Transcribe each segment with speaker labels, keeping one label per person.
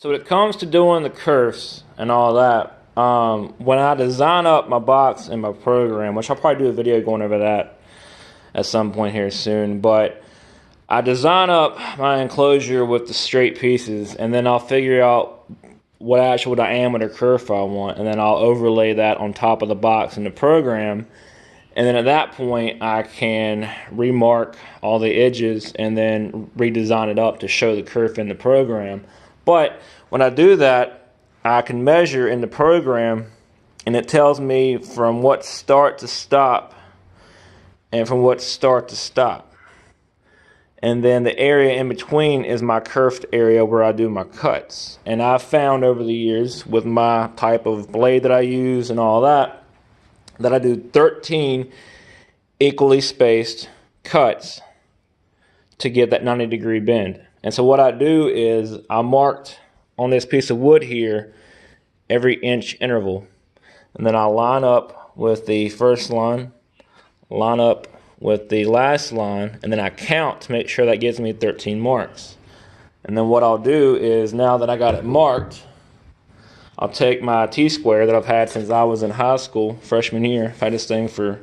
Speaker 1: So when it comes to doing the kerfs and all that, when I design up my box and my program, which I'll probably do a video going over that at some point here soon, but I design up my enclosure with the straight pieces, and then I'll figure out what actual diameter kerf I want, and then I'll overlay that on top of the box in the program. And then at that point, I can remark all the edges and then redesign it up to show the kerf in the program. But when I do that, I can measure in the program, and it tells me from what start to stop and from what start to stop. And then the area in between is my kerfed area where I do my cuts. And I've found over the years with my type of blade that I use and all that, that I do 13 equally spaced cuts to get that 90-degree bend. And so what I do is I marked on this piece of wood here every inch interval. And then I line up with the first line, line up with the last line, and then I count to make sure that gives me 13 marks. And then what I'll do is, now that I got it marked, I'll take my T-square that I've had since I was in high school, freshman year. I've had this thing for,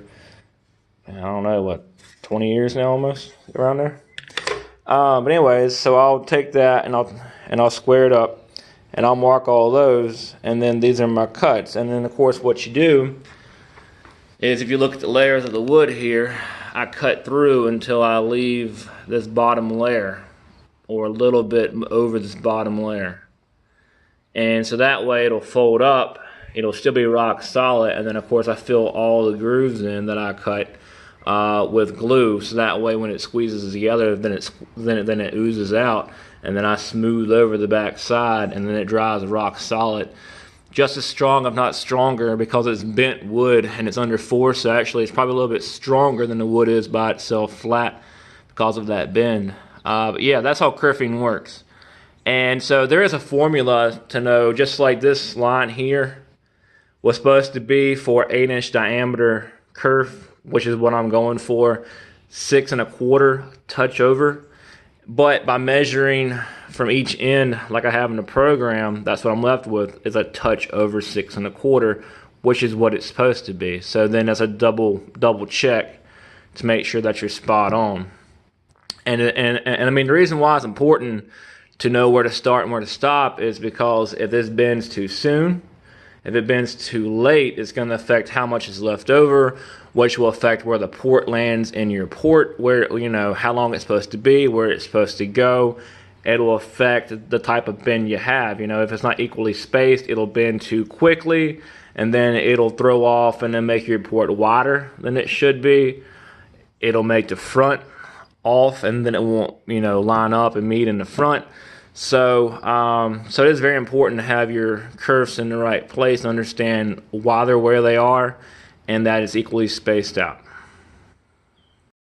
Speaker 1: I don't know, what, 20 years now almost, around there. But anyways, so I'll take that and I'll square it up, and I'll mark all those, and then these are my cuts. And then of course what you do is, if you look at the layers of the wood here, I cut through until I leave this bottom layer, or a little bit over this bottom layer. And so that way it'll fold up, it'll still be rock solid, and then of course I fill all the grooves in that I cut with glue, so that way when it squeezes together, then it oozes out, and then I smooth over the back side, and then it dries rock solid. Just as strong, if not stronger, because it's bent wood and it's under force, so actually it's probably a little bit stronger than the wood is by itself flat because of that bend. But yeah, that's how kerfing works. And so there is a formula to know, just like this line here was supposed to be for 8-inch diameter kerf, which is what I'm going for, 6 1/4 touch over. But by measuring from each end like I have in the program, that's what I'm left with, is a touch over 6 1/4, which is what it's supposed to be. So then that's a double check to make sure that you're spot on. And I mean, the reason why it's important to know where to start and where to stop is because if this bends too soon, if it bends too late, it's going to affect how much is left over, which will affect where the port lands in your port, where, you know, how long it's supposed to be, where it's supposed to go. It'll affect the type of bend you have. You know, if it's not equally spaced, it'll bend too quickly, and then it'll throw off and then make your port wider than it should be. It'll make the front off, and then it won't, you know, line up and meet in the front. So it is very important to have your kerfs in the right place and understand why they're where they are, and that it's equally spaced out.